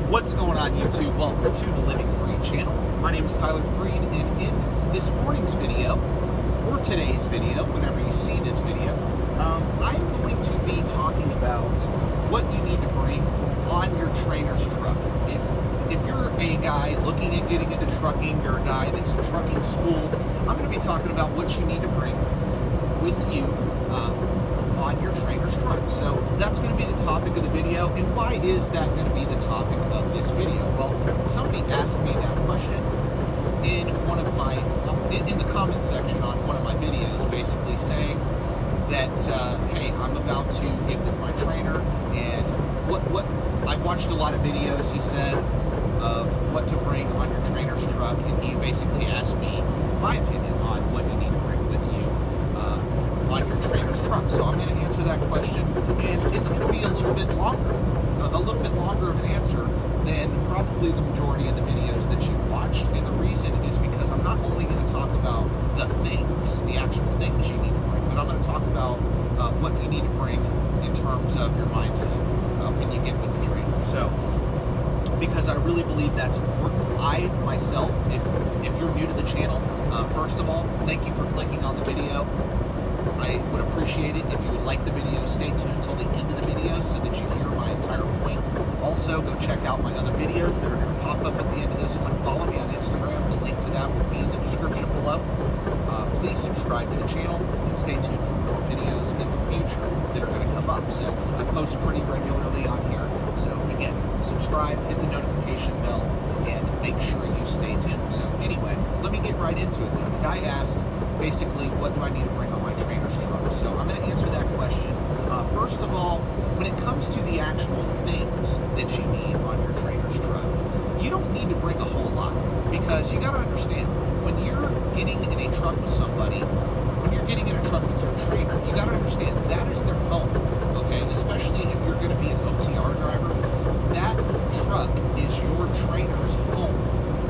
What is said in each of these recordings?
What's going on, YouTube? Welcome to the Living Free channel. My name is Tyler Freed, and in this morning's video, or today's video, whenever you see this video, I'm going to be talking about what you need to bring on your trainer's truck. If you're a guy looking at getting into trucking, you're a guy that's in trucking school, I'm going to be talking about what you need to bring with you on your trainer's truck. So that's going to be the topic of the video. And why is that going to be the topic of this video? Well, somebody asked me that question in one of my in the comment section on one of my videos, basically saying that hey, I'm about to get with my trainer, and what I've watched a lot of videos, he said, of what to bring on your trainer's truck, and he basically asked me my opinion on what you need to bring with you on your trainer's truck. So I'm going to answer that question, and it's going to be a little bit longer of an answer than probably the majority of the videos that you've watched. And the reason is because I'm not only going to talk about the things, the actual things you need to bring, but I'm going to talk about what you need to bring in terms of your mindset when you get with a trainer. So, because I really believe that's important. I myself, if you're new to the channel, first of all, thank you for clicking on the video. I would appreciate it if you would like the video. Stay tuned till the end of the video so that you hear my entire point. Also, go check out my other videos that are going to pop up at the end of this one. Follow me on Instagram. The link to that will be in the description below. Please subscribe to the channel and stay tuned for more videos in the future that are going to come up. So I post pretty regularly on here. So again, subscribe, hit the notification bell, and make sure you stay tuned. So anyway, let me get right into it then. The guy asked, basically, what do I need to bring on my trainer's truck? So I'm going to answer that question. First of all, when it comes to the actual things that you need on your trainer's truck, you don't need to bring a whole lot, because you got to understand, when you're getting in a truck with somebody, when you're getting in a truck with your trainer, you got to understand that is their home, okay? Especially if you're going to be an OTR driver, that truck is your trainer's home.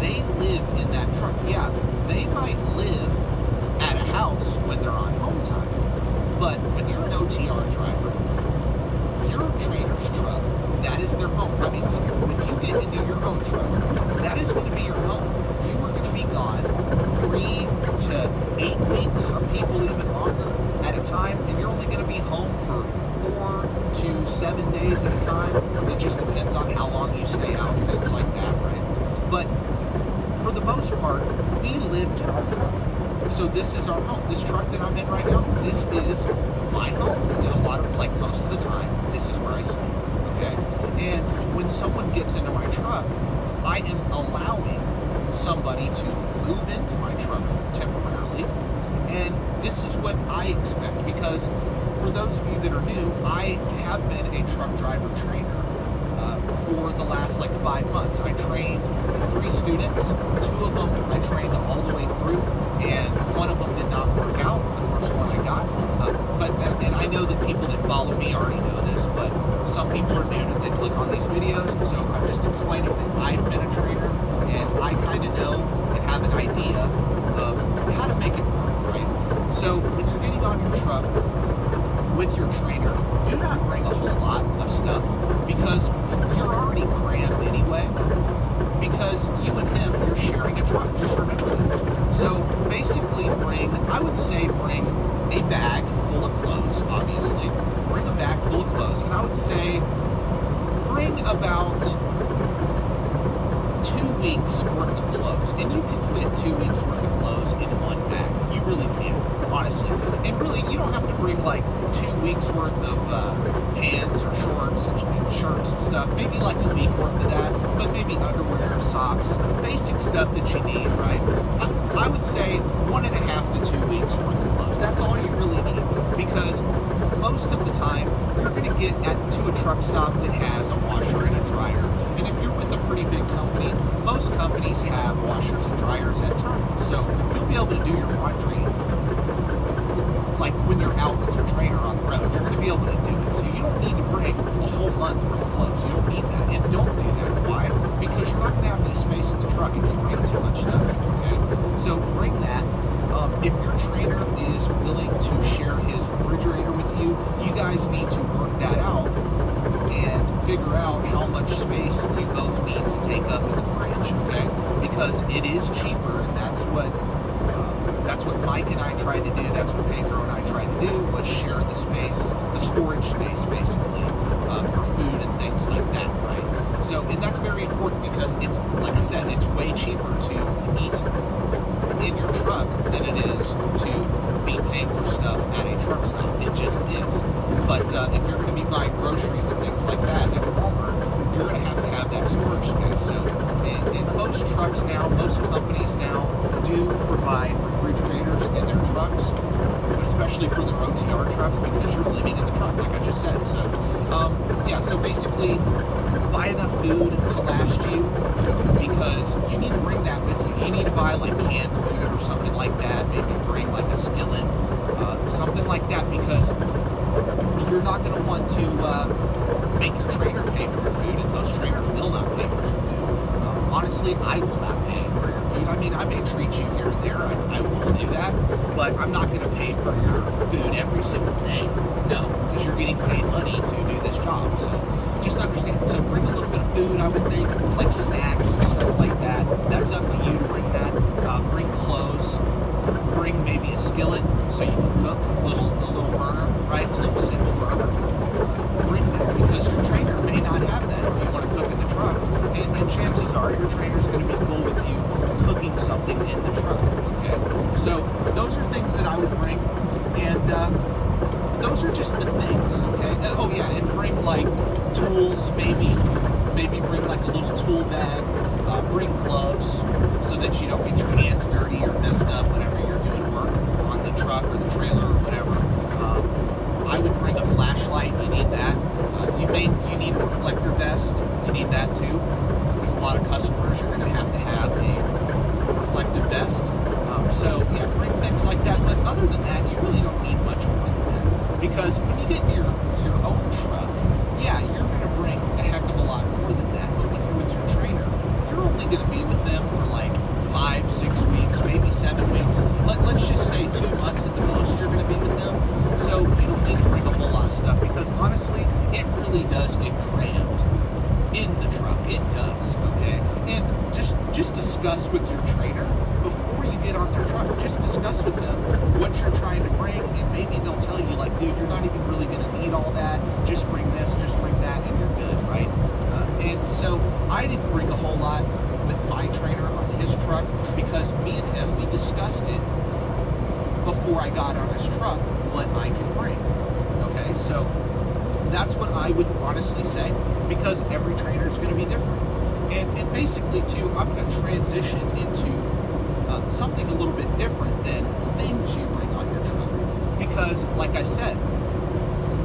They live in that truck. Yeah, they might live at a house when they're on home time, but when you're an OTR driver, your trainer's truck, that is their home. I mean, when you get into your own truck, that is going to be your home. You are going to be gone 3 to 8 weeks, some people even longer at a time, and you're only going to be home for 4 to 7 days at a time. It just depends on how long you stay out, things like that, right? But for the most part, we live in our truck. So this is our home. This truck that I'm in right now, this is my home. And a lot of, like most of the time, this is where I sleep, okay? And when someone gets into my truck, I am allowing somebody to move into my truck temporarily. And this is what I expect, because for those of you that are new, I have been a truck driver trainer for the last 5 months. I trained 3 students. 2 of them I trained all the way through, and one of them did not work out, the first one I got. And I know that people that follow me already know this, but some people are new to they click on these videos, so I'm just explaining that I've been a trainer, and I kind of know and have an idea of how to make it work, right? So when you're getting on your truck with your trainer, do not bring a whole lot of stuff, because you're already crammed anyway, because you and him, you're sharing a truck, just remember that. So basically I would say bring a bag full of clothes, obviously. Bring a bag full of clothes, and I would say bring about 2 weeks worth of clothes, and you can fit 2 weeks worth of clothes in one bag. You really can, honestly. And really, you don't have to bring 2 weeks worth of pants or shorts and shirts and stuff. Maybe a week worth of that, but maybe underwear, socks, basic stuff that you need, right? I would say 1.5 to 2 weeks worth of clothes. That's all you really need, because most of the time you're going to get to a truck stop that has a washer and a dryer. And if you're with a pretty big company, most companies have washers and dryers at terminals, so you'll be able to do your laundry when you're out with your trainer on the road. You're going to be able to do it. So you don't need to bring a whole month worth of clothes. You don't need that. And don't do that. Why? Because you're not going to have any space in the truck if you bring too much stuff. Okay? So bring that. If your trainer is willing to share refrigerator with you, you guys need to work that out and figure out how how much space you both need to take up in the fridge, okay? Because it is cheaper, and that's what Mike and I tried to do. That's what Pedro and I tried to do, was share the space, the storage space, basically, for food and things like that, right? So, and that's very important because it's, like I said, it's way cheaper to eat in your truck than it is to be paying for stuff at a truck stop. It just is. But if you're going to be buying groceries and things like that at Walmart, you're going to have that storage space. So, and most trucks now, most companies now do provide refrigerators in their trucks, especially for their OTR trucks, because you're living in the truck, like I just said. So, yeah, so basically, buy enough food to last you, because you need to bring that with you. You need to buy like canned food or something like that. Maybe bring like a skillet, something like that, because you're not going to want to make your trainer pay for your food, and most trainers will not pay for your food. Honestly, I will not pay for your food. I mean, I may treat you here and there. I will do that, but I'm not going to pay for your food every single day. No, because you're getting paid money to do this job. So just understand. So bring a little bit of food, I would think, like snacks and stuff like that. That's up to you to bring that. Bring clothes. Bring maybe a skillet so you can cook, a little burner, right? A little simple burner. Bring that, because your trainer may not have that if you want to cook in the truck. And chances are your trainer's going to be cool with you cooking something in the truck, okay? So those are things that I would bring, and those are just the things, okay? Oh yeah, and bring like tools, maybe bring like a little tool bag. Bring gloves so that you don't get your hands dirty or messed up whenever you're doing work on the truck or the trailer or whatever. I would bring a flashlight. You need that. You need a reflector vest. You need that too, because a lot of customers, you're going to have a reflective vest. So yeah, bring things like that. But other than that, you really don't need much more than that, because when you get your own truck, yeah, you're going to bring a heck of a lot more than that. But when you're with your trainer, you're only going to be with them for like 5, 6 weeks, maybe 7 weeks. Let's just say 2 months at the most you're going to be with them. So you don't need to bring a whole lot of stuff, because honestly, it really does get crammed in the truck. It does, okay? And just discuss with your trainer before you get on their truck. Just discuss with them what you're trying to bring, and maybe they'll tell you, like, dude, you're not even really going to need all that. Just bring this, just bring that, and you're good, right? And so I didn't bring a whole lot with my trainer on his truck, because me and him, we discussed it before I got on his truck, what I could bring. Okay, so that's what I would honestly say, because every trainer is going to be different. And basically, too, I'm going to transition into something a little bit different than things you bring on your truck. Because, like I said,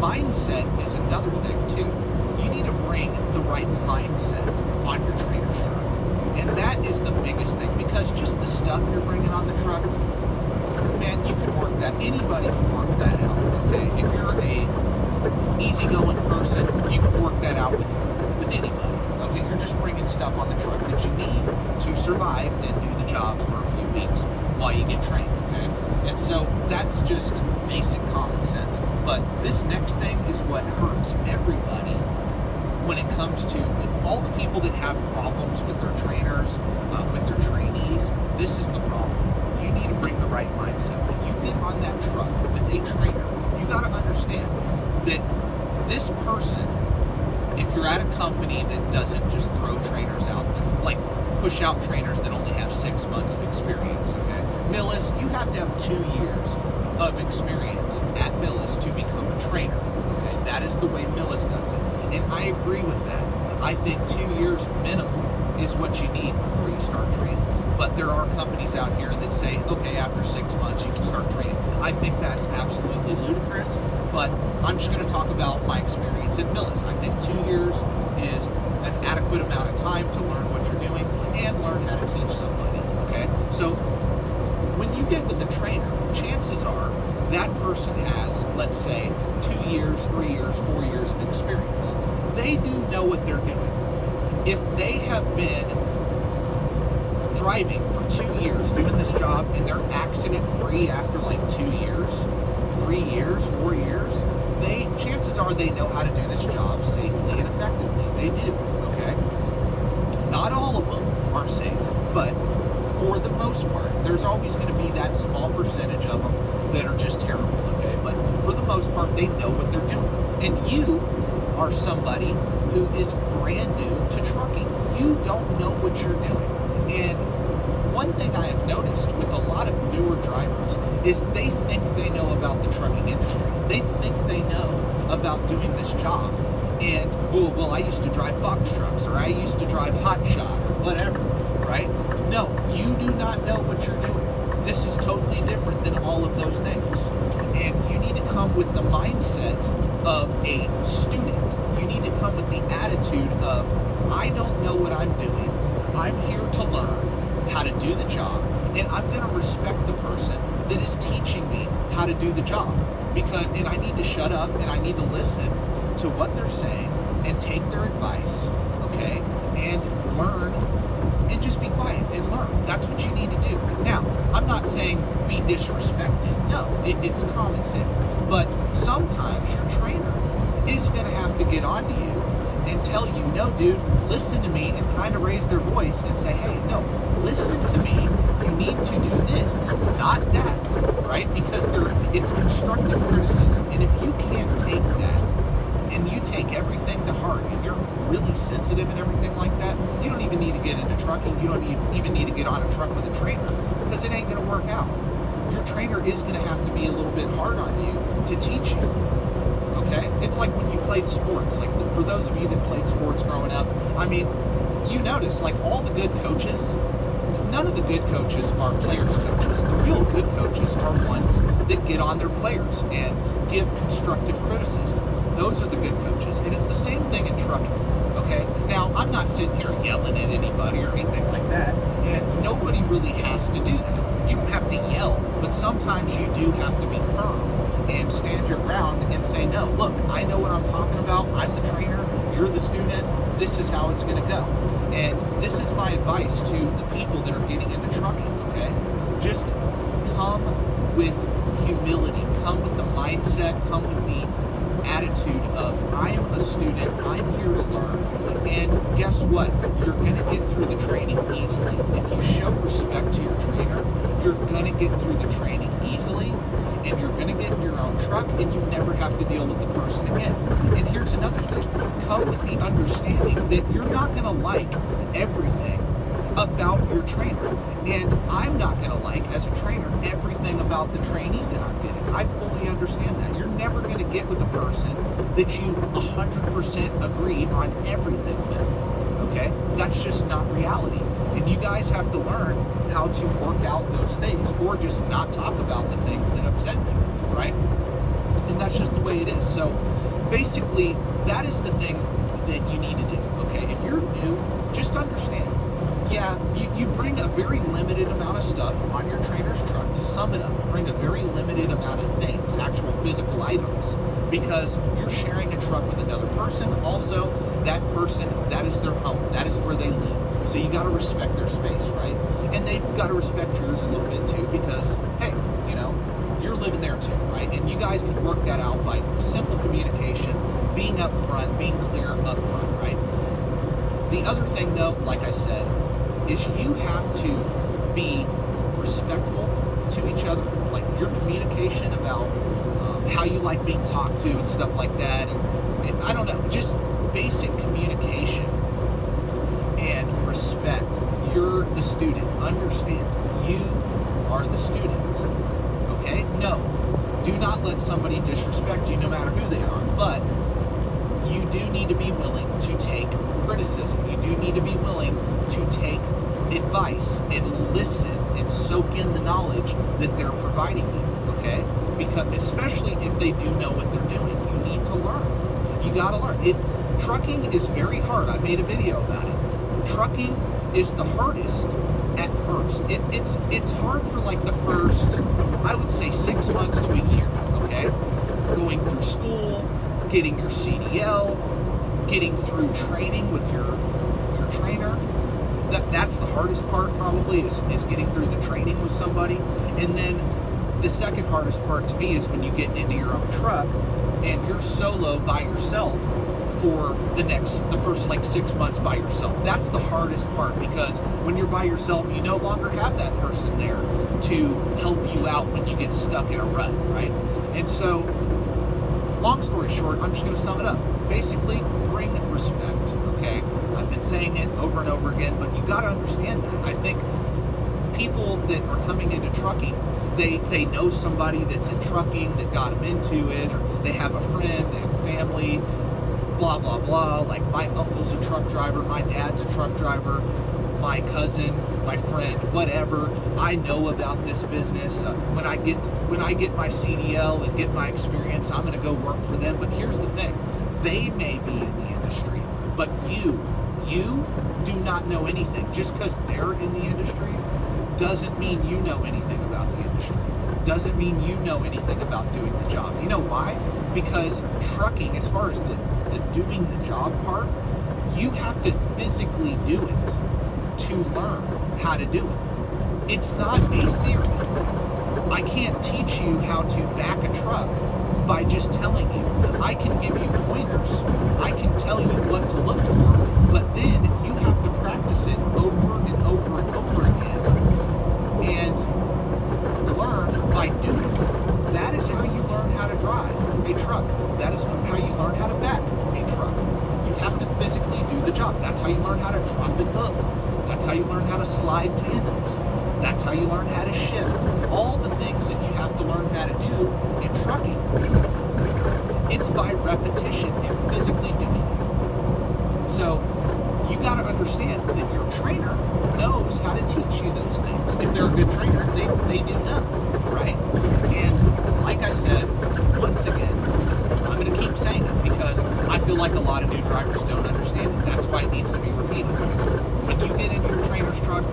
mindset is another thing, too. You need to bring the right mindset on your trainer's truck. And that is the biggest thing, because just the stuff you're bringing on the truck, man, you can work that. Anybody can work that out, okay? If you're a easygoing person, you can work that out with anybody, okay? You're just bringing stuff on the truck that you need to survive and do the job for a few weeks while you get trained, okay? And so that's just basic common sense. But this next thing is what hurts everybody when it comes to all the people that have problems with their trainers, with their trainees. This is the problem. You need to bring the right mindset. When you get on that truck with a trainer, you got to understand that this person, if you're at a company that doesn't just throw trainers out, like push out trainers that only have 6 months of experience, okay? Millis, you have to have 2 years of experience at Millis to become a trainer, okay? That is the way Millis does it. And I agree with that. I think 2 years minimum is what you need before you start training. But there are companies out here that say, okay, after 6 months you can start training. I think that's absolutely ludicrous, but I'm just going to talk about my experience at Millis. I think 2 years is an adequate amount of time to learn what you're doing and learn how to teach somebody, okay? So when you get with a trainer, chances are that person has, let's say, 2 years, 3 years, 4 years of experience. They do know what they're doing. If they have been driving for 2 years doing this job and they're accident free after like 2 years, 3 years, 4 years, chances are they know how to do this job safely and effectively. They do, okay? Not all of them are safe, but for the most part, there's always going to be that small percentage of them that are just terrible, okay? But for the most part, they know what they're doing. And you are somebody who is brand new to trucking. You don't know what you're doing. And one thing I have noticed with a lot of newer drivers is they think they know about the trucking industry. They think they know about doing this job. And, oh, well, I used to drive box trucks, or I used to drive hot shot, or whatever, right? No, you do not know what you're doing. This is totally different than all of those things. And you need to come with the mindset of a student. You need to come with the attitude of, I don't know what I'm doing. I'm here to learn how to do the job, and I'm going to respect the person that is teaching me how to do the job. And I need to shut up and I need to listen to what they're saying and take their advice, okay? And learn and just be quiet and learn. That's what you need to do. Now, I'm not saying be disrespected. No, it's common sense. But sometimes your trainer is going to have to get on to you and tell you, no, dude, listen to me, and kind of raise their voice and say, hey, no, listen to me. You need to do this, not that, right? Because it's constructive criticism. And if you can't take that and you take everything to heart and you're really sensitive and everything like that, you don't even need to get into trucking. You don't even need to get on a truck with a trainer, because it ain't going to work out. Your trainer is going to have to be a little bit hard on you to teach you. Okay? It's like when you played sports. Like, for those of you that played sports growing up, I mean, you notice, like, all the good coaches, none of the good coaches are players' coaches. The real good coaches are ones that get on their players and give constructive criticism. Those are the good coaches. And it's the same thing in trucking. Okay? Now, I'm not sitting here yelling at anybody or anything like that, and nobody really has to do that. You don't have to yell, but sometimes you do have to be firm and stand your ground and say, no, look, I know what I'm talking about. I'm the trainer. You're the student. This is how it's going to go. And this is my advice to the people that are getting into trucking, okay? Just come with humility. Come with the mindset. Come with the attitude of, I'm a student. I'm here to learn. And guess what? You're going to get through the training easily. If you show respect to your trainer, you're going to get through the training easily, and you're going to get in your own truck, and you never have to deal with the person again. And here's another thing. Come with the understanding that you're not going to like everything about your trainer. And I'm not going to like, as a trainer, everything about the training that I'm getting. I fully understand that. You're never going to get with a person that you 100% agree on everything with. Okay? That's just not reality. And you guys have to learn how to work out those things, or just not talk about the things that upset you, right? And that's just the way it is. So basically, that is the thing that you need to do, okay? If you're new, just understand. Yeah, you bring a very limited amount of stuff on your trainer's truck. To sum it up, bring a very limited amount of things, actual physical items, because you're sharing a truck with another person. Also, that person, that is their home. That is where they live. So you got to respect their space, right? And they've got to respect yours a little bit too, because, hey, you know, you're living there too, right? And you guys can work that out by simple communication, being upfront, being clear up front, right? The other thing, though, like I said, is you have to be respectful to each other. Like, your communication about how you like being talked to and stuff like that. And I don't know, just basic communication and respect. You're the student. Understand, you are the student. Okay? No, do not let somebody disrespect you no matter who they are. But you do need to be willing to take criticism. You do need to be willing to take advice and listen and soak in the knowledge that they're providing you, okay? Because especially if they do know what they're doing, you need to learn. You gotta learn. Trucking is very hard. I made a video about it. Trucking is the hardest at first. It's hard for like the first, I would say, 6 months to a year, okay? Going through school, getting your CDL, getting through training with your trainer. That's the hardest part, probably, is getting through the training with somebody. And then the second hardest part to me is when you get into your own truck and you're solo by yourself for the first like 6 months by yourself. That's the hardest part, because when you're by yourself, you no longer have that person there to help you out when you get stuck in a rut, right? And so, long story short, I'm just going to sum it up. Basically, bring respect, okay? I've been saying it over and over again, but you got to understand that. I think people that are coming into trucking, they know somebody that's in trucking that got them into it, or they have a friend, they have family, blah, blah, blah. Like, my uncle's a truck driver, my dad's a truck driver, my cousin, my friend, whatever. I know about this business. When I get my CDL and get my experience, I'm going to go work for them. But here's the thing. They may be in the industry, but you do not know anything. Just because they're in the industry doesn't mean you know anything about the industry. Doesn't mean you know anything about doing the job. You know why? Because trucking, as far as the doing the job part, you have to physically do it to learn how to do it. It's not a theory. I can't teach you how to back a truck by just telling you. I can give you pointers. I can tell you what to look for, but then you have to practice it over and over and over again and learn by doing. That is how you learn how to drive a truck. That is how you learn how to back a truck. You have to physically do the job. That's how you learn how to drop and hook. That's how you learn how to slide tandems. That's how you learn how to shift. All the things that you have to learn how to do in trucking. It's by repetition and physically doing it. So you got to understand that your trainer knows how to teach you those things. If they're a good trainer, they do know, right? And like I said, once again, I'm going to keep saying it because I feel like a lot of new drivers don't understand it. That's why it needs to be repeated. When you get into your trainer's truck,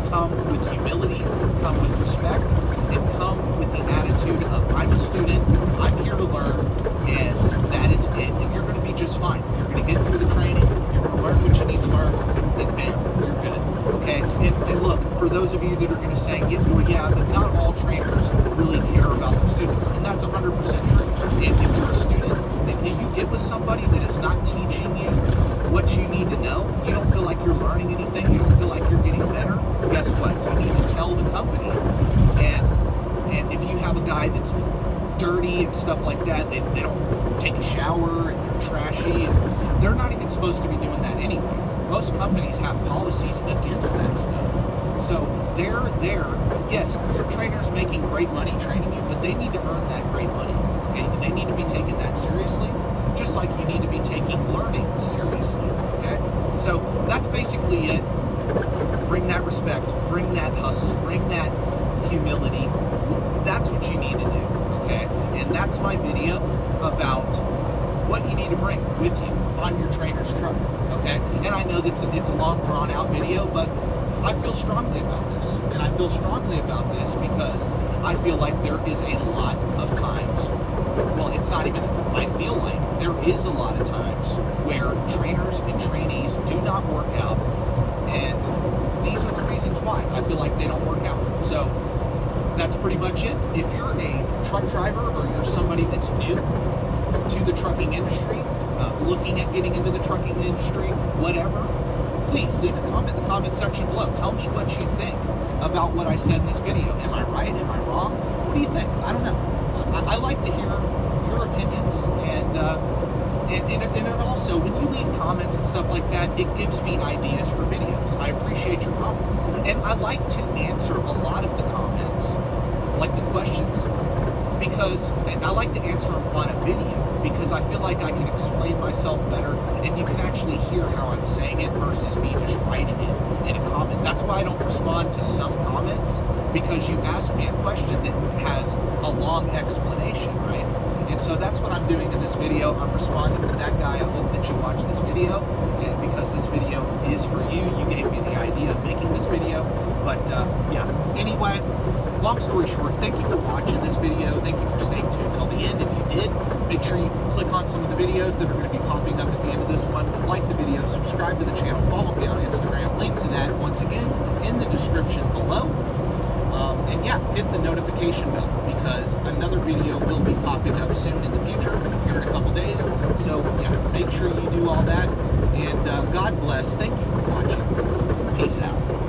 come with humility, come with respect, and come with the attitude of, I'm a student, I'm here to learn, and that is it. And you're going to be just fine. You're going to get through the training, you're going to learn what you need to learn, and bam, you're good. Okay? And look, for those of you that are going to say, yeah, but not all trainers really care about their students, and that's 100% true. And if you're a student, and you get with somebody that is not teaching you what you need to know, you don't feel like you're learning anything, you don't feel like you're getting better, guess what? You need to tell the company. And if you have a guy that's dirty and stuff like that, they don't take a shower and they're trashy, and they're not even supposed to be doing that anyway. Most companies have policies against that stuff. So they're there. Yes, your trainer's making great money training you, but they need to earn that great money. Okay? They need to be taking that seriously, just like you need to be taking learning seriously. Okay? So that's basically it. Bring that respect, bring that hustle, bring that humility. That's what you need to do. Okay? And that's my video about what you need to bring with you on your trainer's truck. Okay? And I know that it's a long, drawn-out video, but I feel strongly about this. And I feel strongly about this because I feel like there is a lot of times, well, it's not even, I feel like there is a lot of times where trainers and trainees do not work out, and these are the reasons why I feel like they don't work out. So that's pretty much it. If you're a truck driver or you're somebody that's new to the trucking industry, looking at getting into the trucking industry, whatever, please leave a comment in the comment section below. Tell me what you think about what I said in this video. Am I right? Am I wrong? What do you think? I don't know. I like to hear your opinions, and also, when you leave comments and stuff like that, it gives me ideas for videos. I appreciate your comments. And I like to answer a lot of the comments, like the questions, because I like to answer them on a video, because I feel like I can explain myself better, and you can actually hear how I'm saying it versus me just writing it in a comment. That's why I don't respond to some comments, because you asked me a question that has a long explanation, right? And so that's what I'm doing in this video. I'm responding to that guy. I hope that you watch this video, and because this video is for you. You gave me the idea of making this video. But yeah, anyway, long story short, thank you for watching this video. Thank you for staying tuned till the end. If you did, make sure you click on some of the videos that are going to be popping up at the end of this one. Like the video, subscribe to the channel, follow me on Instagram. Link to that, once again, in the description below. And yeah, hit the notification bell because another video will be popping up soon in the future, here in a couple days. So yeah, make sure you do all that. And God bless. Thank you for watching. Peace out.